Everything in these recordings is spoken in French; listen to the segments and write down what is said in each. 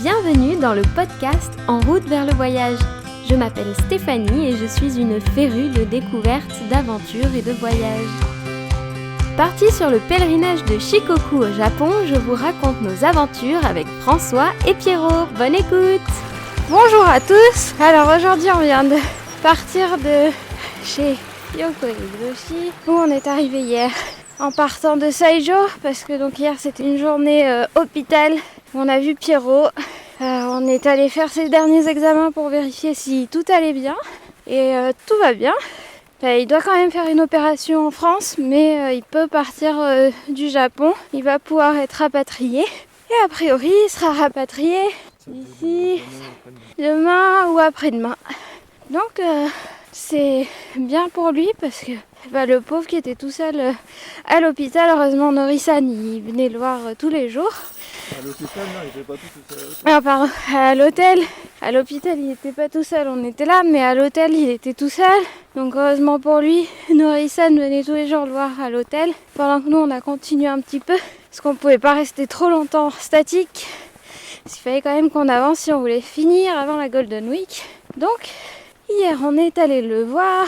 Bienvenue dans le podcast En route vers le voyage. Je m'appelle Stéphanie et je suis une férue de découvertes, d'aventures et de voyages. Partie sur le pèlerinage de Shikoku au Japon, je vous raconte nos aventures avec François et Pierrot. Bonne écoute! Bonjour à tous! Alors aujourd'hui on vient de partir de chez Yoko Izushi où on est arrivé hier en partant de Saijo parce que donc hier c'était une journée hôpital. On a vu Pierrot, on est allé faire ses derniers examens pour vérifier si tout allait bien et tout va bien. Il doit quand même faire une opération en France, mais il peut partir du Japon. Il va pouvoir être rapatrié. Et a priori, il sera rapatrié d'ici demain ou après-demain. Donc, c'est bien pour lui parce que le pauvre qui était tout seul à l'hôpital, heureusement, Norisan, il venait le voir tous les jours. À l'hôpital, non, il n'était pas tout seul. Ah, pardon, à l'hôpital, il n'était pas tout seul, on était là, mais à l'hôtel, il était tout seul. Donc heureusement pour lui, Norisan venait tous les jours le voir à l'hôtel. Pendant que nous, on a continué un petit peu, parce qu'on ne pouvait pas rester trop longtemps statique. Il fallait quand même qu'on avance si on voulait finir avant la Golden Week. Donc, hier, on est allé le voir.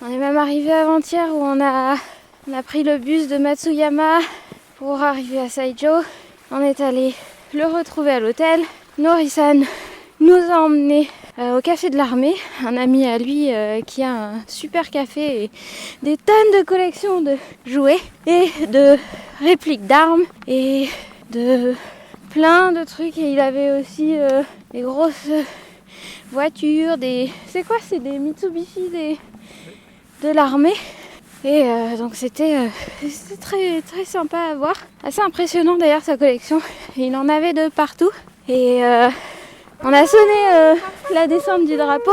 On est même arrivé avant-hier où on a pris le bus de Matsuyama pour arriver à Saijo. On est allé le retrouver à l'hôtel. Norisan nous a emmenés au café de l'armée, un ami à lui qui a un super café et des tonnes de collections de jouets et de répliques d'armes et de plein de trucs. Et il avait aussi des grosses voitures, c'est des Mitsubishi de l'armée. Et donc c'était très, très sympa à voir. Assez impressionnant d'ailleurs sa collection. Il en avait de partout. Et on a sonné la descente du drapeau.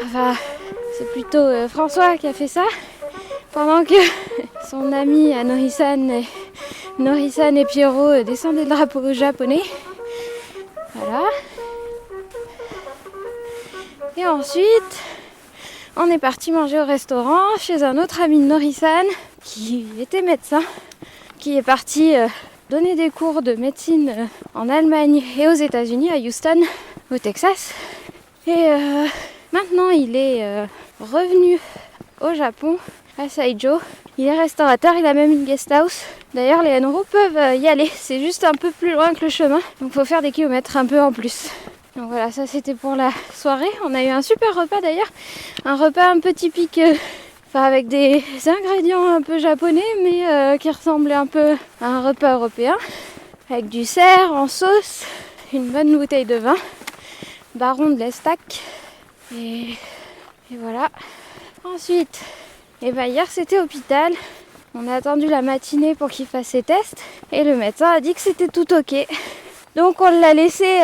Enfin, c'est plutôt François qui a fait ça. Pendant que son ami Norisan et Pierrot descendaient le drapeau japonais. Voilà. Et ensuite, on est parti manger au restaurant chez un autre ami de Norisan qui était médecin, qui est parti donner des cours de médecine en Allemagne et aux États-Unis, à Houston, au Texas. Et maintenant, il est revenu au Japon, à Saijo. Il est restaurateur, il a même une guest house. D'ailleurs, les Enro peuvent y aller, c'est juste un peu plus loin que le chemin, donc il faut faire des kilomètres un peu en plus. Donc voilà, ça c'était pour la soirée. On a eu un super repas d'ailleurs, un repas un peu typique, avec des ingrédients un peu japonais, mais qui ressemblait un peu à un repas européen, avec du cerf en sauce, une bonne bouteille de vin, Baron de l'Estac, et voilà. Ensuite, hier c'était hôpital. On a attendu la matinée pour qu'il fasse ses tests, et le médecin a dit que c'était tout ok. Donc on l'a laissé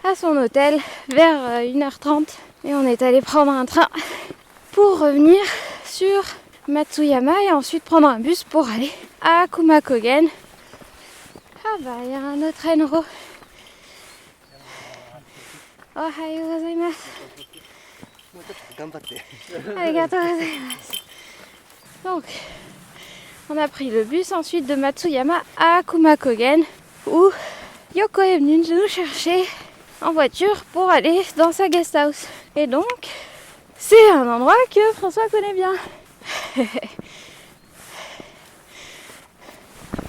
à son hôtel vers 1h30 et on est allé prendre un train pour revenir sur Matsuyama et ensuite prendre un bus pour aller à Kumakogen. Ah il y a un autre Enro. Ohayou gozaimasu. Arigatou gozaimasu. Donc, on a pris le bus ensuite de Matsuyama à Kumakogen où Yoko est venue nous chercher en voiture pour aller dans sa guest house. Et donc, c'est un endroit que François connaît bien.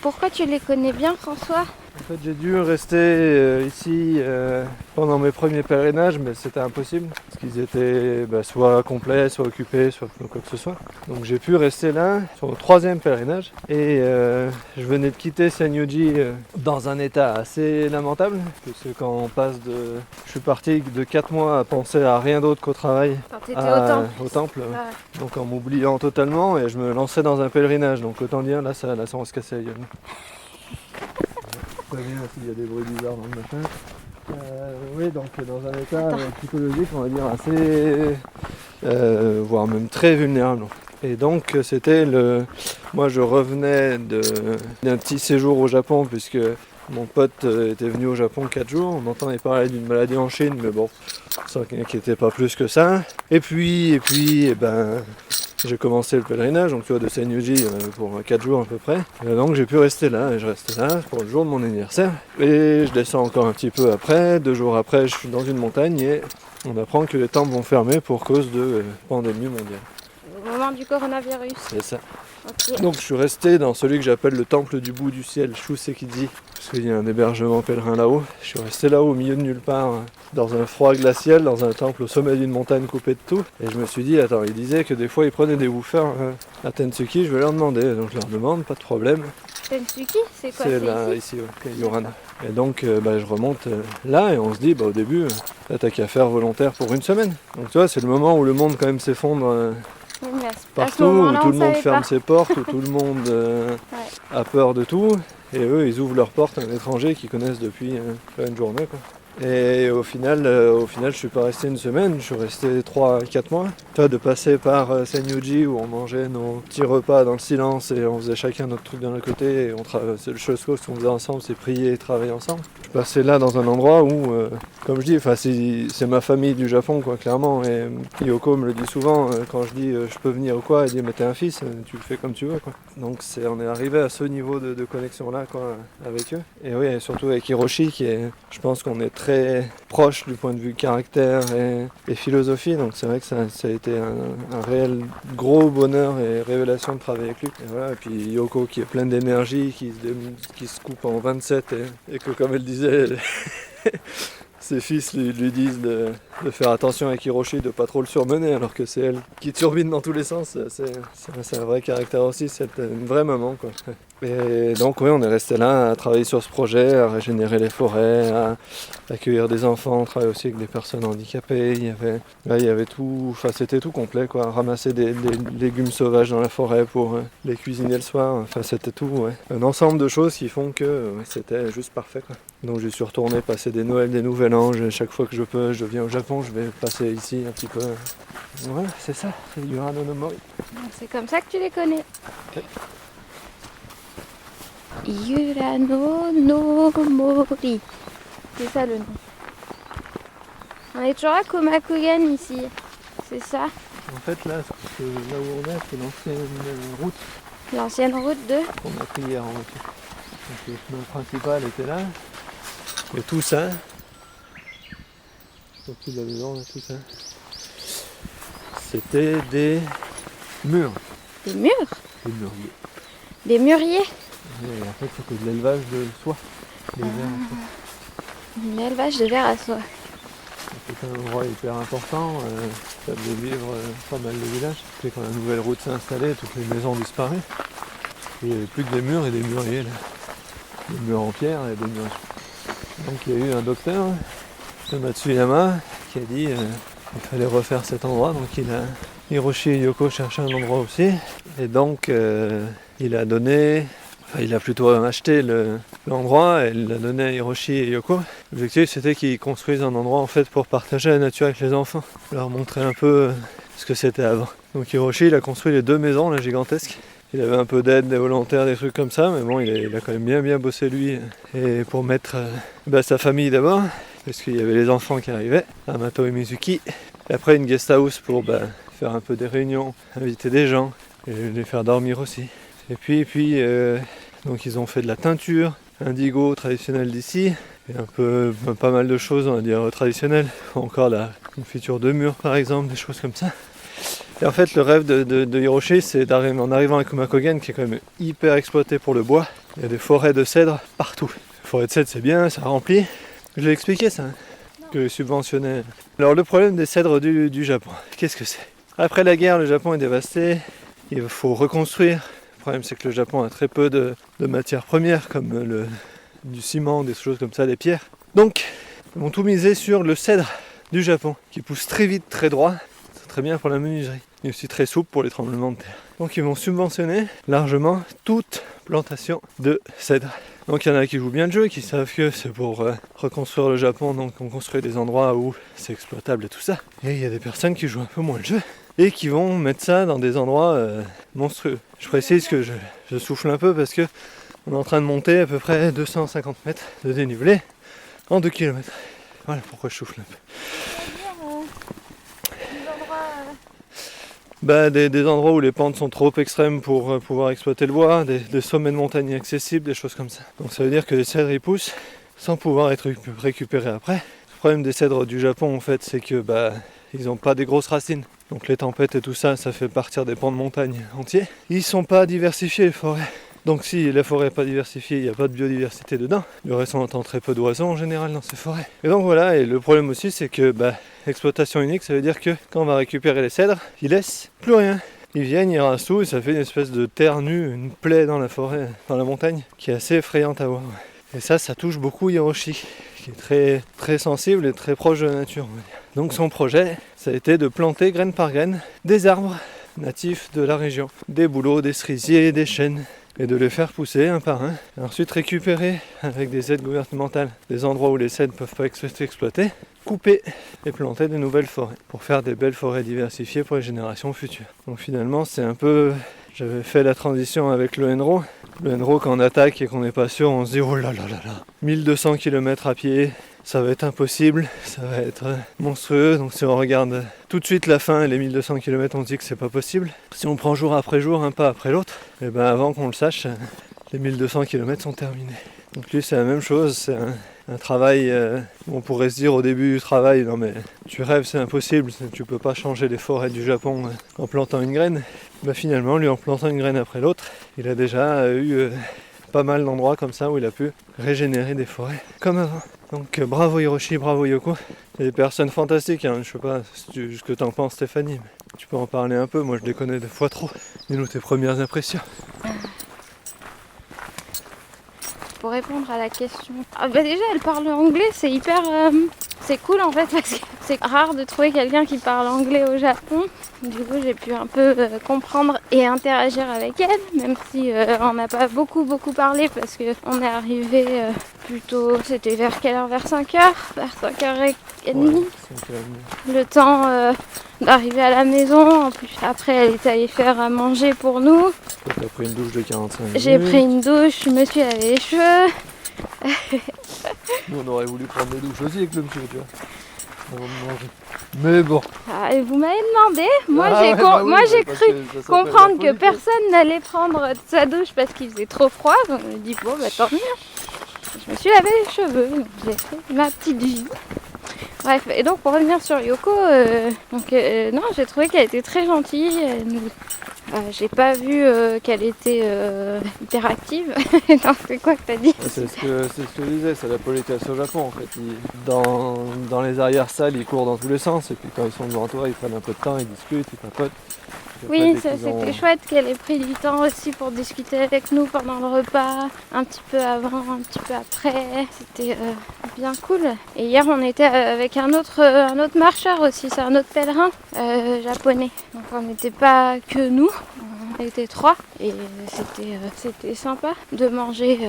Pourquoi tu les connais bien, François ? En fait, j'ai dû rester ici pendant mes premiers pèlerinages, mais c'était impossible, parce qu'ils étaient soit complets, soit occupés, soit quoi que ce soit. Donc j'ai pu rester là, sur le 3e pèlerinage, et je venais de quitter Senryuji dans un état assez lamentable, parce que quand on passe je suis parti de 4 mois à penser à rien d'autre qu'au travail, au temple, donc en m'oubliant totalement, et je me lançais dans un pèlerinage, donc autant dire, là on se cassait la gueule. Il y a des bruits bizarres dans le matin. Oui, donc dans un état psychologique, on va dire, assez, voire même très vulnérable. Et donc moi je revenais d'un petit séjour au Japon, puisque mon pote était venu au Japon 4 jours. On entendait parler d'une maladie en Chine, mais bon, ça n'inquiétait pas plus que ça. Et puis, j'ai commencé le pèlerinage, donc tu vois, de Senjuji pour 4 jours à peu près. Et donc j'ai pu rester là, et je restais là pour le jour de mon anniversaire. Et je descends encore un petit peu après, 2 jours après, je suis dans une montagne et on apprend que les temples vont fermer pour cause de pandémie mondiale. Au moment du coronavirus. C'est ça. Ok. Donc je suis resté dans celui que j'appelle le temple du bout du ciel, Shusekiji, parce qu'il y a un hébergement pèlerin là-haut. Je suis resté là-haut au milieu de nulle part, dans un froid glacial, dans un temple au sommet d'une montagne coupée de tout. Et je me suis dit, attends, il disait que des fois ils prenaient des woofers à Tensuki, je vais leur demander. Donc je leur demande, pas de problème. Tensuki, c'est quoi? C'est là, ici, ouais, Yorana. Et donc je remonte là et on se dit, au début, là t'as qu'à faire volontaire pour une semaine. Donc tu vois, c'est le moment où le monde quand même s'effondre. Oui, mais Partout, où tout le monde ferme ses portes, où tout le monde a peur de tout, et eux ils ouvrent leurs portes à un étranger qu'ils connaissent depuis une journée, quoi. Et au final, je suis pas resté une semaine, je suis resté 3-4 mois. Tu vois, de passer par Senjuji où on mangeait nos petits repas dans le silence et on faisait chacun notre truc d'un côté et c'est le chose qu'on faisait ensemble, c'est prier et travailler ensemble. Je suis passé là dans un endroit où, comme je dis, c'est ma famille du Japon, quoi, clairement. Et Yoko me le dit souvent quand je dis je peux venir ou quoi, elle dit mais t'es un fils, tu le fais comme tu veux, quoi. Donc on est arrivé à ce niveau de connexion là, quoi, avec eux. Et oui, et surtout avec Hiroshi qui est, je pense qu'on est très proche du point de vue caractère et philosophie, donc c'est vrai que ça a été un réel gros bonheur et révélation de travailler avec lui. Et voilà, et puis Yoko qui est pleine d'énergie, qui se coupe en 27 et que comme elle disait, ses fils lui disent de faire attention avec Hiroshi, de pas trop le surmener, alors que c'est elle qui turbine dans tous les sens. C'est un vrai caractère aussi, c'est une vraie maman, quoi. Et donc oui, on est resté là à travailler sur ce projet, à régénérer les forêts, à accueillir des enfants, on travaille aussi avec des personnes handicapées, il y avait tout, enfin c'était tout complet, quoi. Ramasser des légumes sauvages dans la forêt pour les cuisiner le soir, enfin c'était tout, ouais. Un ensemble de choses qui font que c'était juste parfait, quoi. Donc je suis retourné passer des Noëls, des Nouvel An, chaque fois que je peux, je viens au Japon, je vais passer ici un petit peu. Voilà, c'est ça, c'est Yurano no Mori. C'est comme ça que tu les connais. Okay. Yurano no Mori. C'est ça le nom. On est toujours à Komakugen ici. C'est ça. En fait là où on est, c'est l'ancienne route. L'ancienne route de... On a pris hier en voiture. Donc le chemin principal était là. Et tout ça. Au-dessus de la maison, là, tout ça. C'était des murs. Des murs? Des mûriers. Des mûriers? Et en fait c'était de l'élevage de soie. Des vers à soie. L'élevage de vers à soie. C'est un endroit hyper important, ça devait vivre pas mal de villages. Et quand la nouvelle route s'est installée, toutes les maisons ont disparu. Il n'y avait plus que des murs et des mûriers là. Des murs en pierre et des murs. Donc il y a eu un docteur, Matsuyama, qui a dit qu'il fallait refaire cet endroit. Donc Hiroshi et Yoko cherchaient un endroit aussi. Et donc il a donné... Enfin, il a plutôt acheté l'endroit et il l'a donné à Hiroshi et Yoko. L'objectif c'était qu'ils construisent un endroit en fait pour partager la nature avec les enfants, leur montrer un peu ce que c'était avant. Donc Hiroshi il a construit les 2 maisons là, gigantesques. Il avait un peu d'aide, des volontaires, des trucs comme ça, mais bon il a quand même bien bossé lui. Et pour mettre sa famille d'abord, parce qu'il y avait les enfants qui arrivaient, Amato et Mizuki. Et après une guest house pour faire un peu des réunions, inviter des gens et les faire dormir aussi. Et puis donc ils ont fait de la teinture indigo traditionnelle d'ici, et un peu pas mal de choses on va dire traditionnelles, encore la confiture de mûre par exemple, des choses comme ça. Et en fait le rêve de Hiroshi c'est en arrivant à Komakugen qui est quand même hyper exploité pour le bois, il y a des forêts de cèdre partout. Les forêts de cèdre c'est bien, ça remplit. Je l'ai expliqué ça, que je subventionnais. Alors le problème des cèdres du Japon, qu'est-ce que c'est? Après la guerre le Japon est dévasté, il faut reconstruire. Le problème c'est que le Japon a très peu de matières premières comme du ciment, des choses comme ça, des pierres. Donc ils vont tout miser sur le cèdre du Japon qui pousse très vite, très droit. C'est très bien pour la menuiserie. Et aussi très souple pour les tremblements de terre. Donc ils vont subventionner largement toute plantation de cèdre. Donc il y en a qui jouent bien le jeu, qui savent que c'est pour reconstruire le Japon, donc on construit des endroits où c'est exploitable et tout ça. Et il y a des personnes qui jouent un peu moins le jeu et qui vont mettre ça dans des endroits monstrueux. Je précise que je souffle un peu parce que on est en train de monter à peu près 250 mètres de dénivelé en 2 km. Voilà pourquoi je souffle un peu. des endroits où les pentes sont trop extrêmes pour pouvoir exploiter le bois, des sommets de montagne inaccessibles, des choses comme ça. Donc ça veut dire que les cèdres ils poussent sans pouvoir être récupérés après. Le problème des cèdres du Japon en fait, c'est que ils n'ont pas des grosses racines. Donc les tempêtes et tout ça, ça fait partir des pans de montagne entiers. Ils sont pas diversifiés les forêts. Donc si la forêt n'est pas diversifiée, il n'y a pas de biodiversité dedans. Du reste, on entend très peu d'oiseaux en général dans ces forêts. Et donc voilà, et le problème aussi, c'est que exploitation unique, ça veut dire que quand on va récupérer les cèdres, ils laissent plus rien. Ils viennent, ils rasent tout, et ça fait une espèce de terre nue, une plaie dans la forêt, dans la montagne, qui est assez effrayante à voir. Et ça touche beaucoup Hiroshi, qui est très, très sensible et très proche de la nature, on va dire. Donc son projet, ça a été de planter graine par graine des arbres natifs de la région. Des bouleaux, des cerisiers, des chênes. Et de les faire pousser un par un. Et ensuite récupérer avec des aides gouvernementales des endroits où les cèdres ne peuvent pas être exploités, couper et planter de nouvelles forêts pour faire des belles forêts diversifiées pour les générations futures. Donc finalement c'est un peu... J'avais fait la transition avec le Enro. Le Enro quand on attaque et qu'on n'est pas sûr, on se dit oh là là là là, 1200 km à pied, ça va être impossible, ça va être monstrueux. Donc si on regarde tout de suite la fin et les 1200 km, on se dit que c'est pas possible. Si on prend jour après jour, un pas après l'autre, et avant qu'on le sache, les 1200 km sont terminés. Donc lui c'est la même chose, c'est un travail, on pourrait se dire au début du travail, non mais tu rêves, c'est impossible, tu peux pas changer les forêts du Japon en plantant une graine. Finalement, lui en plantant une graine après l'autre, il a déjà eu pas mal d'endroits comme ça où il a pu régénérer des forêts comme avant. Donc bravo Hiroshi, bravo Yoko, c'est des personnes fantastiques, hein. Je sais pas ce que t'en penses Stéphanie, mais tu peux en parler un peu, moi je les connais des fois trop. Dis-nous tes premières impressions. Pour répondre à la question. Déjà, elle parle anglais, c'est hyper... c'est cool en fait, parce que c'est rare de trouver quelqu'un qui parle anglais au Japon. Du coup, j'ai pu un peu comprendre et interagir avec elle, même si on n'a pas beaucoup parlé, parce qu'on est arrivé plutôt... C'était vers quelle heure? Vers 5h? Vers 5h30. Ouais, le temps d'arriver à la maison. En plus, après, elle est allée faire à manger pour nous. T'as pris une douche de 45 minutes. J'ai pris une douche, je me suis lavé les cheveux. Nous, on aurait voulu prendre des douches aussi avec le monsieur, tu vois, avant de manger. Mais bon. Et vous m'avez demandé, moi j'ai cru comprendre que personne n'allait prendre sa douche parce qu'il faisait trop froid. Donc je me dis bon tant mieux. Je me suis lavé les cheveux, donc j'ai fait ma petite vie. Bref, et donc pour revenir sur Yoko, non, j'ai trouvé qu'elle était très gentille. J'ai pas vu qu'elle était hyper active. Non, c'est quoi que t'as dit? C'est ce que je disais, c'est la politesse au Japon en fait. Dans les arrières-salles, ils courent dans tous les sens et puis quand ils sont devant toi, ils prennent un peu de temps, ils discutent, ils papotent. Oui, ça c'était chouette qu'elle ait pris du temps aussi pour discuter avec nous pendant le repas, un petit peu avant, un petit peu après. C'était bien cool. Et hier on était avec un autre marcheur aussi, c'est un autre pèlerin japonais. Donc on n'était pas que nous, on était 3 et c'était sympa de manger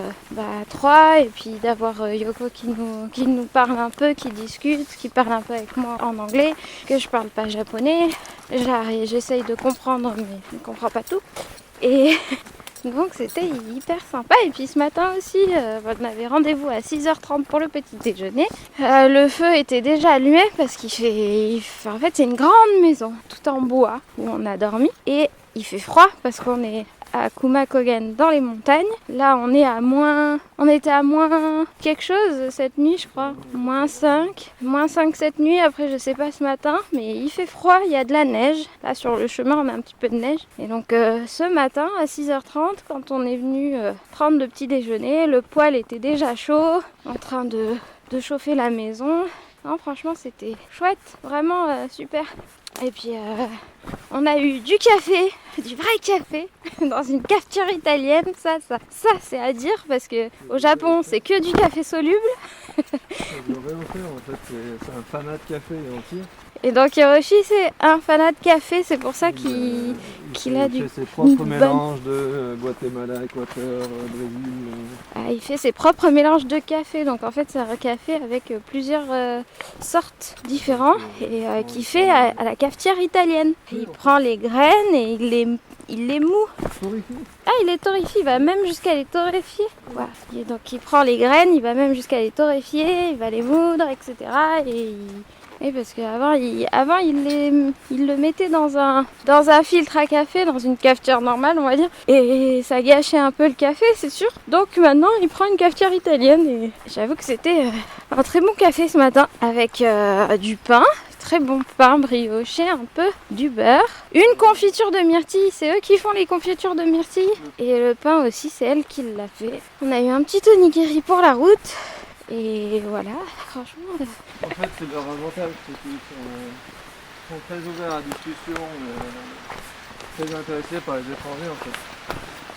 3 et puis d'avoir Yoko qui nous parle un peu, qui discute, qui parle un peu avec moi en anglais, que je parle pas japonais. J'essaye de comprendre mais je ne comprends pas tout. Et donc c'était hyper sympa. Et puis ce matin aussi, on avait rendez-vous à 6h30 pour le petit déjeuner. Le feu était déjà allumé parce en fait c'est une grande maison tout en bois où on a dormi. Et il fait froid parce qu'on est à Kumakogen dans les montagnes. Là on était à moins quelque chose cette nuit je crois. Moins 5 cette nuit, après je sais pas ce matin, mais il fait froid, il y a de la neige. Là sur le chemin on a un petit peu de neige. Et donc ce matin à 6h30 quand on est venu prendre le petit déjeuner, le poêle était déjà chaud, en train de chauffer la maison. Non, franchement c'était chouette, vraiment super. Et puis on a eu du café, du vrai café, dans une cafetière italienne. Ça c'est à dire parce que au Japon c'est que du café soluble. En fait c'est un fanat de café entier. Et donc Hiroshi c'est un fanat de café, c'est pour ça qu'il a fait ses propres mélanges de Guatemala, Équateur, Brésil. Il fait ses propres mélanges de café, donc en fait c'est un café avec plusieurs sortes différentes et qu'il fait à la cafetière italienne. Et il prend les graines et il les moud. Il les torréfie, il va même jusqu'à les torréfier. Voilà. Et donc il prend les graines, il va même jusqu'à les torréfier, il va les moudre, etc. Et Oui, parce qu'avant, il le mettait dans un filtre à café, dans une cafetière normale, on va dire. Et ça gâchait un peu le café, c'est sûr. Donc maintenant, il prend une cafetière italienne. Et j'avoue que c'était un très bon café ce matin, avec du pain. Très bon pain brioché, un peu du beurre. Une confiture de myrtille, c'est eux qui font les confitures de myrtille. Et le pain aussi, c'est elle qui l'a fait. On a eu un petit onigiri pour la route. Et voilà, franchement... En fait, c'est leur avantage, c'est qu'ils sont très ouverts à la discussion, très intéressés par les étrangers en fait.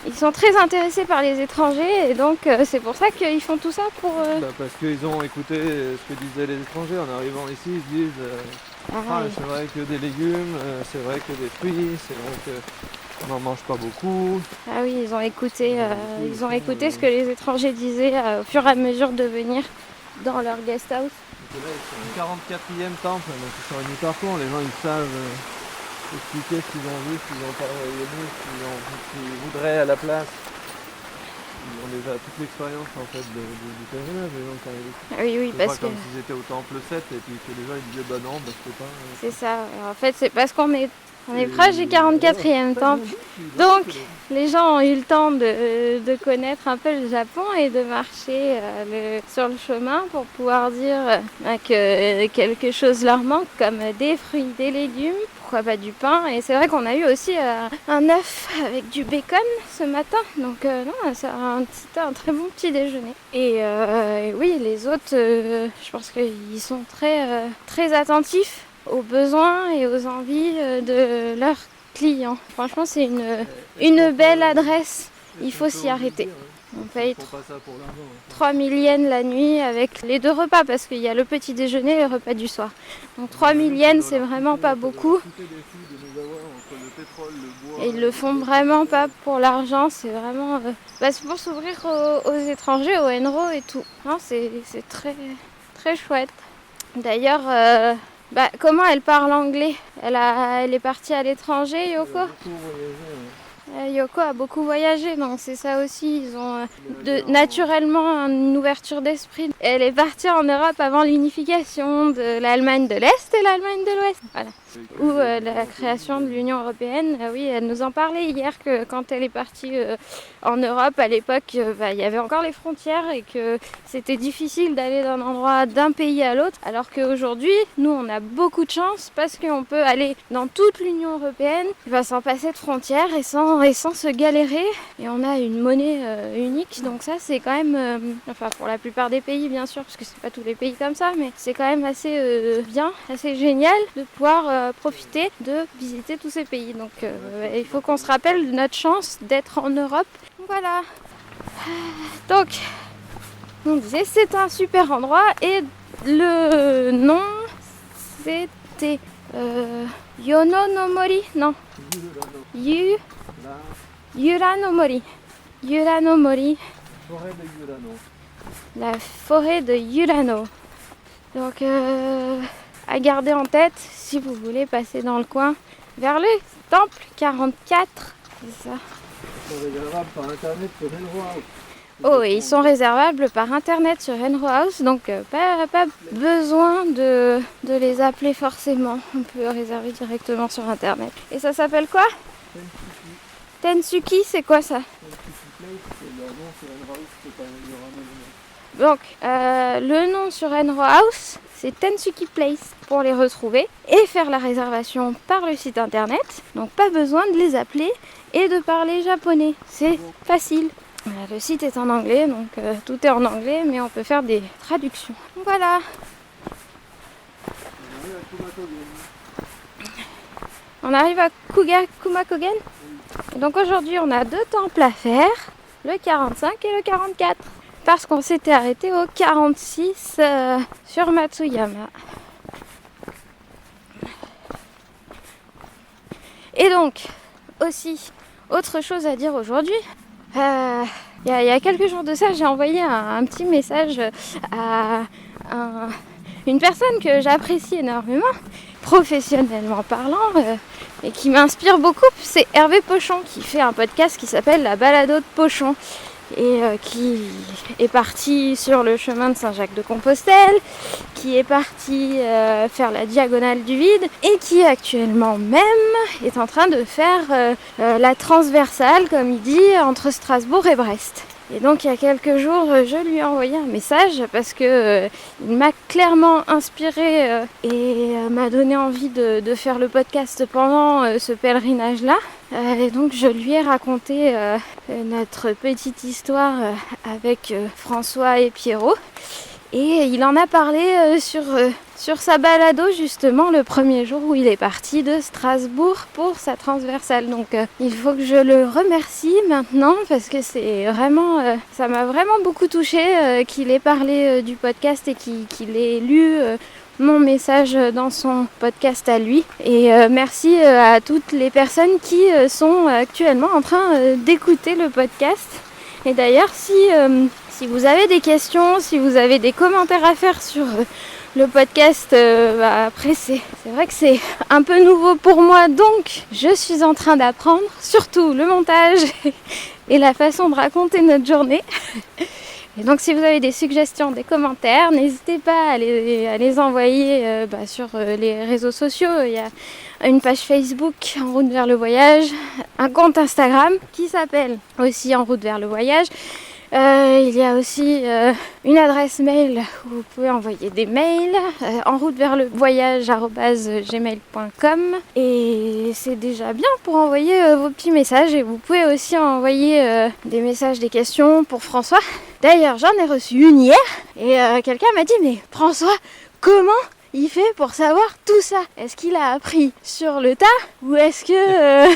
Ils sont très intéressés par les étrangers et donc c'est pour ça qu'ils font tout ça pour... Parce qu'ils ont écouté ce que disaient les étrangers en arrivant ici, ils se disent c'est vrai que des légumes, c'est vrai que des fruits, c'est vrai qu'on n'en mange pas beaucoup. Ah oui, ils ont écouté ce que les étrangers disaient au fur et à mesure de venir dans leur guest house. Donc là, ils sont au 44e temple, donc ils sont réunis parcours, les gens ils savent expliquer ce qu'ils ont vu, ce qu'ils ont pas aimé, ce qu'ils voudraient à la place. Ils ont déjà toute l'expérience en fait du pèlerinage, les gens quand ils écoutent. Ah oui, C'est parce pas que... comme s'ils étaient au temple 7 et puis que les gens ils disaient bah non, bah je peux pas. C'est ça, en fait c'est parce qu'on est proche du 44e temple. Donc les gens ont eu le temps de connaître un peu le Japon et de marcher sur le chemin pour pouvoir dire que quelque chose leur manque, comme des fruits, des légumes, pourquoi pas du pain. Et c'est vrai qu'on a eu aussi un œuf avec du bacon ce matin. Donc non, c'était un très bon petit déjeuner. Et oui, les autres, je pense qu'ils sont très attentifs aux besoins et aux envies de leurs clients. Franchement, c'est une belle adresse. Il faut s'y arrêter. On paye 3000 yens la nuit avec les 2 repas parce qu'il y a le petit déjeuner et le repas du soir. Donc 3000 yens, c'est vraiment pas beaucoup. Et ils le font vraiment pas pour l'argent, c'est vraiment c'est pour s'ouvrir aux étrangers, aux Enro et tout. Non, c'est très, très chouette. D'ailleurs, comment elle parle anglais ? Elle est partie à l'étranger, Yoko ? Yoko a beaucoup voyagé, donc c'est ça aussi. Ils ont naturellement une ouverture d'esprit. Elle est partie en Europe avant l'unification de l'Allemagne de l'Est et l'Allemagne de l'Ouest. Voilà. Ou la création de l'Union européenne. Oui, elle nous en parlait hier que quand elle est partie en Europe, à l'époque, il y avait encore les frontières et que c'était difficile d'aller d'un pays à l'autre. Alors qu'aujourd'hui, nous, on a beaucoup de chance parce qu'on peut aller dans toute l'Union européenne sans passer de frontières et sans se galérer. Et on a une monnaie unique. Donc ça, c'est quand même, pour la plupart des pays, bien sûr, parce que c'est pas tous les pays comme ça, mais c'est quand même assez bien, assez génial de pouvoir profiter de visiter tous ces pays. Donc il faut qu'on se rappelle de notre chance d'être en Europe. Voilà. Donc, on disait c'est un super endroit et le nom c'était Yono no Mori, non, Yura no Mori. Yura no Mori. Forêt de Yurano. La forêt de Yurano. Donc à garder en tête si vous voulez passer dans le coin vers le temple 44. C'est ça. Ils sont réservables par internet sur Enro House. Oh, et ils sont réservables par internet sur Enro House, donc pas besoin de les appeler forcément. On peut réserver directement sur internet. Et ça s'appelle quoi ? Tensuki, c'est quoi ça ? Donc, le nom sur Enro House, c'est Tensuki Place pour les retrouver et faire la réservation par le site internet. Donc, pas besoin de les appeler et de parler japonais. C'est facile. Le site est en anglais, donc tout est en anglais, mais on peut faire des traductions. Voilà. On arrive à Kumakogen. Donc aujourd'hui, on a 2 temples à faire, le 45 et le 44. Parce qu'on s'était arrêté au 46 sur Matsuyama. Et donc, aussi, autre chose à dire aujourd'hui. Il y a quelques jours de ça, j'ai envoyé un petit message à une personne que j'apprécie énormément, professionnellement parlant, et qui m'inspire beaucoup. C'est Hervé Pochon qui fait un podcast qui s'appelle La Balado de Pochon. et qui est parti sur le chemin de Saint-Jacques-de-Compostelle, qui est parti faire la diagonale du vide et qui actuellement même est en train de faire la transversale, comme il dit, entre Strasbourg et Brest. Et donc il y a quelques jours, je lui ai envoyé un message parce que il m'a clairement inspiré et m'a donné envie de faire le podcast pendant ce pèlerinage-là. Et donc je lui ai raconté notre petite histoire avec François et Pierrot. Et il en a parlé sur sa balado justement le premier jour où il est parti de Strasbourg pour sa transversale. Donc il faut que je le remercie maintenant parce que c'est vraiment, ça m'a vraiment beaucoup touchée qu'il ait parlé du podcast et qu'il ait lu mon message dans son podcast à lui. Et merci à toutes les personnes qui sont actuellement en train d'écouter le podcast. Et d'ailleurs, si vous avez des questions, si vous avez des commentaires à faire sur le podcast, après c'est vrai que c'est un peu nouveau pour moi, donc je suis en train d'apprendre, surtout le montage et la façon de raconter notre journée. Et donc si vous avez des suggestions, des commentaires, n'hésitez pas à les envoyer sur les réseaux sociaux. Il y a une page Facebook En route vers le voyage, un compte Instagram qui s'appelle aussi En route vers le voyage. Il y a aussi une adresse mail où vous pouvez envoyer des mails, enroutevertlevoyage@gmail.com, et c'est déjà bien pour envoyer vos petits messages. Et vous pouvez aussi envoyer des messages, des questions pour François. D'ailleurs, j'en ai reçu une hier et quelqu'un m'a dit « Mais François, comment il fait pour savoir tout ça? Est-ce qu'il a appris sur le tas ou est-ce que...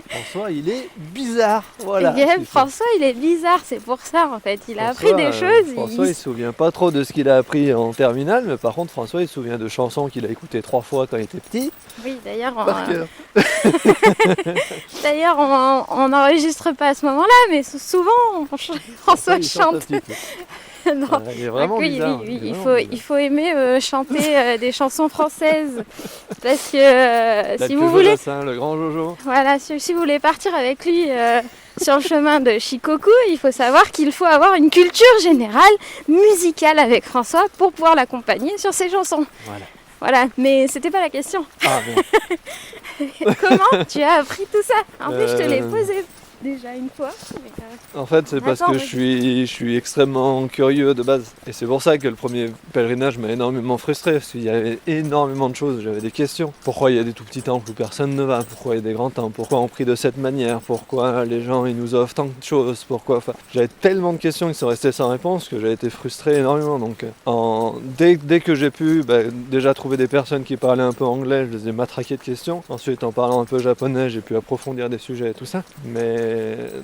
François, il est bizarre, voilà. François, il est bizarre, c'est pour ça en fait. Il a appris des choses. François, il se souvient pas trop de ce qu'il a appris en terminale, mais par contre, François, il se souvient de chansons qu'il a écoutées 3 fois quand il était petit. Oui, d'ailleurs, par cœur. D'ailleurs, on n'enregistre pas à ce moment-là, mais souvent, François chante. Non. Il est vraiment bizarre. Il faut aimer chanter des chansons françaises parce que si vous voulez, le grand Jojo. Voilà, si vous voulez partir avec lui sur le chemin de Shikoku, il faut savoir qu'il faut avoir une culture générale musicale avec François pour pouvoir l'accompagner sur ses chansons. Voilà, mais c'était pas la question. Ah, Comment tu as appris tout ça? En plus, je te l'ai posé déjà une fois. Mais en fait, c'est parce que je suis extrêmement curieux de base. Et c'est pour ça que le premier pèlerinage m'a énormément frustré. Parce qu'il y avait énormément de choses. J'avais des questions. Pourquoi il y a des tout petits temples où personne ne va? Pourquoi il y a des grands temples? Pourquoi on prie de cette manière? Pourquoi les gens ils nous offrent tant de choses? J'avais tellement de questions qui sont restées sans réponse que j'ai été frustré énormément. Donc dès que j'ai pu déjà trouver des personnes qui parlaient un peu anglais, je les ai matraqués de questions. Ensuite, en parlant un peu japonais, j'ai pu approfondir des sujets et tout ça. Mais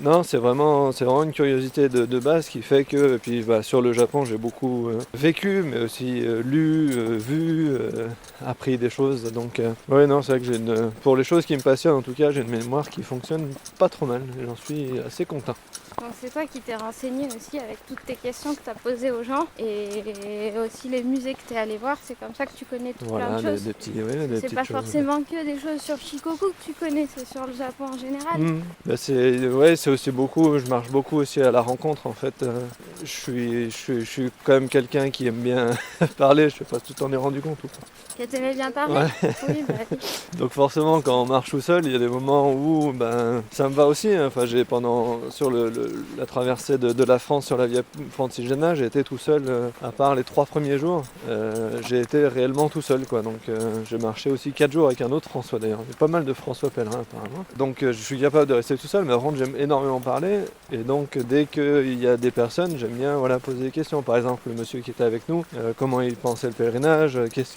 non, c'est vraiment une curiosité de base qui fait que, et puis sur le Japon, j'ai beaucoup vécu, mais aussi lu, vu, appris des choses. Donc, non, c'est vrai que pour les choses qui me passionnent, en tout cas, j'ai une mémoire qui fonctionne pas trop mal. Et j'en suis assez content. Donc c'est toi qui t'es renseigné aussi avec toutes tes questions que tu as posées aux gens et aussi les musées que tu es allé voir, c'est comme ça que tu connais plein de choses. C'est pas forcément que des choses sur Shikoku que tu connais, c'est sur le Japon en général. C'est aussi beaucoup, je marche beaucoup aussi à la rencontre en fait. Je suis quand même quelqu'un qui aime bien parler, je sais pas si tu t'en es rendu compte ou pas. Que t'aimais bien parler? Oui, Donc forcément quand on marche tout seul, il y a des moments où ça me va aussi. Enfin sur la traversée de la France sur la Via Francigena, j'ai été tout seul, à part les 3 premiers jours, j'ai été réellement tout seul quoi. Donc j'ai marché aussi 4 jours avec un autre François d'ailleurs. Il y a pas mal de François pèlerins apparemment. Donc je suis capable de rester tout seul, mais par contre j'aime énormément parler. Et donc dès qu'il y a des personnes, j'aime bien poser des questions. Par exemple le monsieur qui était avec nous, comment il pensait le pèlerinage, qu'est-ce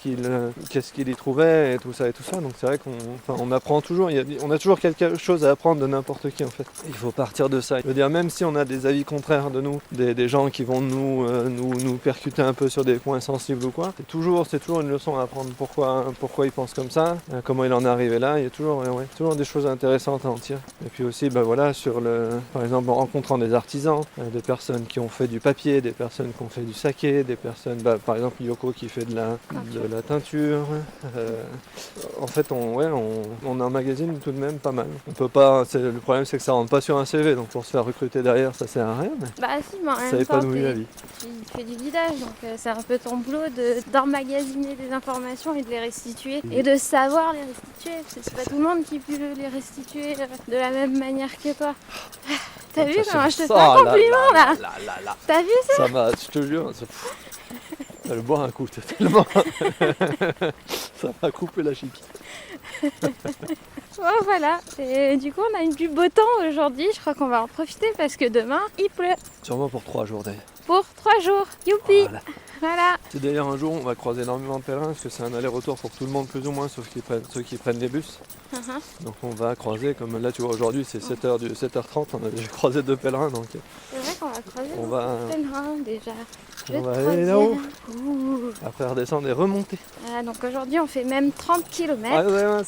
qu'il y trouvait et tout ça. Donc c'est vrai qu'on apprend toujours, on a toujours quelque chose à apprendre de n'importe qui en fait. Il faut partir de ça. Je veux dire, même si on a des avis contraires de nous, des gens qui vont nous percuter un peu sur des points sensibles ou quoi, c'est toujours une leçon à apprendre. Pourquoi il pense comme ça, comment il en est arrivé là. Il y a toujours des choses intéressantes à en tirer. Et puis aussi, par exemple en rencontrant des artisans, des personnes qui ont fait du papier, des personnes qui ont fait du saké, des personnes, par exemple Yoko qui fait de la teinture. En fait, on emmagasine tout de même pas mal. On peut pas. Le problème, c'est que ça rentre pas sur un CV, donc pour se faire recruter jeter derrière, ça sert à rien, mais Bah si, mais en ça même temps, épanouit la vie. tu fais du vidage, donc c'est un peu ton boulot d'emmagasiner des informations et de les restituer. Et de savoir les restituer, parce que c'est pas tout le monde qui peut les restituer de la même manière que toi. T'as vu comment je te fais un compliment là? T'as vu ça? Ça m'a, je te jure, ça le boire un coup, tellement. Ça m'a coupé la chic. Bon, voilà, et du coup on a eu du beau temps aujourd'hui, je crois qu'on va en profiter parce que demain il pleut. Sûrement pour 3 jours d'ailleurs. Pour 3 jours, youpi! Voilà. C'est d'ailleurs un jour où on va croiser énormément de pèlerins parce que c'est un aller-retour pour tout le monde plus ou moins, sauf ceux qui prennent les bus. Donc on va croiser, comme là tu vois aujourd'hui c'est 7h30, on a déjà croisé 2 pèlerins. Donc c'est vrai qu'on va croiser on va, pèlerins déjà. On va aller là-haut, après redescendre et remonter. Voilà, donc aujourd'hui on fait même 30 km.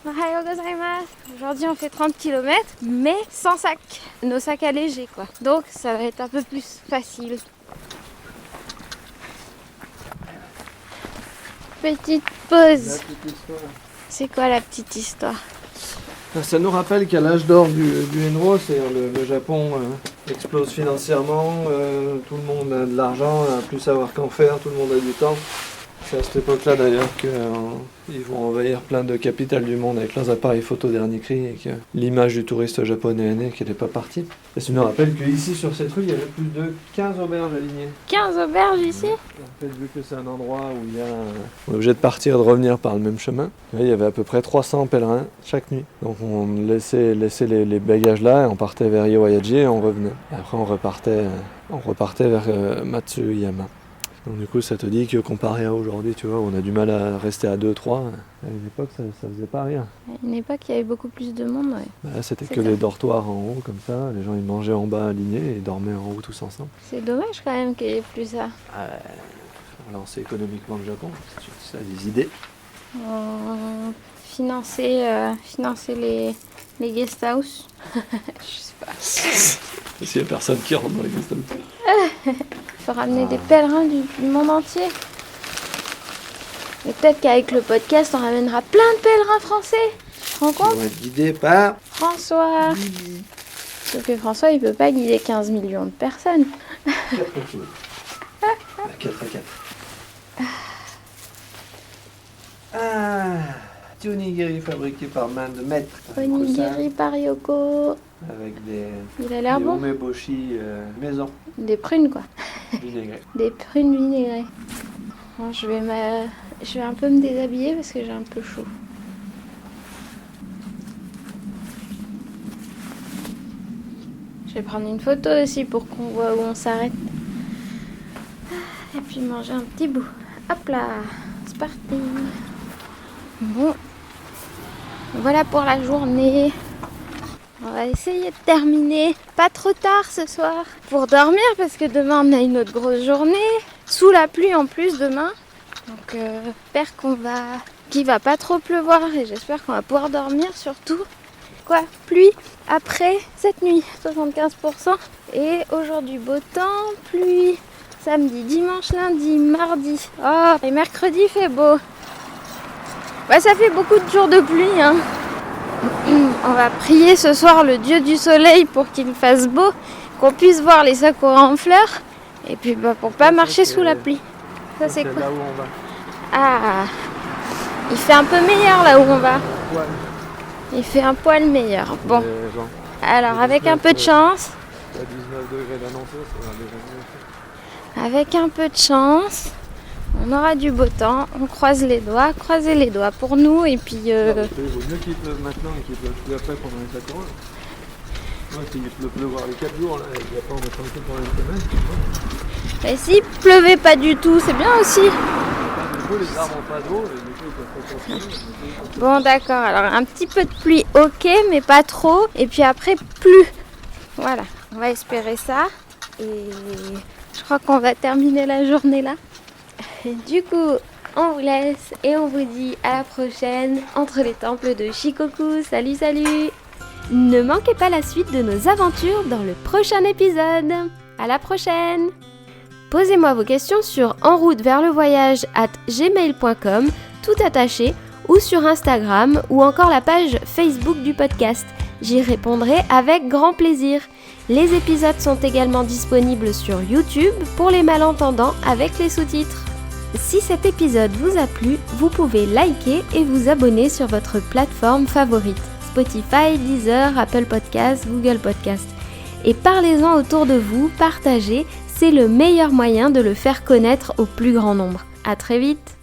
Ohayou gozaimasu. Aujourd'hui on fait 30 km, mais sans sac, nos sacs allégés quoi. Donc ça va être un peu plus facile. Petite pause. C'est quoi la petite histoire? Ça nous rappelle qu'à l'âge d'or du Enro, le Japon explose financièrement, tout le monde a de l'argent, n'a plus savoir qu'en faire, tout le monde a du temps. C'est à cette époque-là d'ailleurs qu'ils vont envahir plein de capitales du monde avec leurs appareils photo dernier cri et que l'image du touriste japonais est née, qu'elle n'est pas partie. Et ça nous rappelle qu'ici sur cette rue, il y avait plus de 15 auberges alignées. 15 auberges ici? En fait, vu que c'est un endroit où on est obligé de partir et de revenir par le même chemin, il y avait à peu près 300 pèlerins chaque nuit. Donc on laissait les bagages là et on partait vers Iwayaji et on revenait. Et après on repartait vers Matsuyama. Donc du coup ça te dit que comparé à aujourd'hui, tu vois, on a du mal à rester à 2-3, à une époque ça faisait pas rien. À une époque il y avait beaucoup plus de monde, ouais. Bah, là c'était que des dortoirs en haut comme ça, les gens ils mangeaient en bas alignés et dormaient en haut tous ensemble. C'est dommage quand même qu'il n'y ait plus ça. Alors c'est économiquement le Japon, ça a des idées. Financer les guest house. Je sais pas. S'il n'y a personne qui rentre dans les guest house. Il faut ramener des pèlerins du monde entier. Et peut-être qu'avec le podcast, on ramènera plein de pèlerins français. Tu te rends compte? On va être guidé par François. Bibi. Sauf que François, il peut pas guider 15 millions de personnes. 4 à 4. Onigiri fabriqué par main de maître. Onigiri par Yoko. Avec des Il a l'air bon. umeboshi maison. Des prunes quoi. Vinaigrées. Des prunes vinaigrées. Bon, je vais un peu me déshabiller parce que j'ai un peu chaud. Je vais prendre une photo aussi pour qu'on voit où on s'arrête. Et puis manger un petit bout. Hop là, c'est parti. Bon, voilà pour la journée. On va essayer de terminer pas trop tard ce soir pour dormir parce que demain on a une autre grosse journée. Sous la pluie en plus demain. Donc j'espère qu'il va pas trop pleuvoir et j'espère qu'on va pouvoir dormir surtout. Quoi? Pluie après cette nuit, 75%. Et aujourd'hui beau temps, pluie samedi, dimanche, lundi, mardi. Oh, et mercredi il fait beau. Ouais, ça fait beaucoup de jours de pluie, hein. On va prier ce soir le dieu du soleil pour qu'il fasse beau, qu'on puisse voir les sakuras en fleurs, et puis pour pas marcher sous la pluie. Ça c'est quoi? Là où on va. Ah, il fait un peu meilleur là où on va. Ouais. Il fait un poil meilleur. Bon, Bon. alors avec un peu de chance, À 19 degrés d'annoncé, ça va déjà mieux. avec un peu de chance, on aura du beau temps. On croise les doigts, croisez les doigts pour nous, et puis... Il vaut mieux qu'il pleuve maintenant et qu'il pleuve plus après pendant les sakuras. Moi, s'il peut pleuvoir les 4 jours, là, et après on est tranquille pendant une semaine. Et s'il pleuvait pas du tout, c'est bien aussi. Du coup, les arbres n'ont pas d'eau, et du coup, ils peuvent pas continuer. Bon d'accord, alors un petit peu de pluie, ok, mais pas trop. Et puis après, plus. Voilà, on va espérer ça. Et je crois qu'on va terminer la journée là. Du coup, on vous laisse et on vous dit à la prochaine entre les temples de Shikoku. Salut, salut! Ne manquez pas la suite de nos aventures dans le prochain épisode. À la prochaine! Posez-moi vos questions sur enroutevertlevoyage@gmail.com, tout attaché, ou sur Instagram, ou encore la page Facebook du podcast. J'y répondrai avec grand plaisir. Les épisodes sont également disponibles sur YouTube pour les malentendants avec les sous-titres. Si cet épisode vous a plu, vous pouvez liker et vous abonner sur votre plateforme favorite. Spotify, Deezer, Apple Podcasts, Google Podcasts. Et parlez-en autour de vous, partagez, c'est le meilleur moyen de le faire connaître au plus grand nombre. À très vite!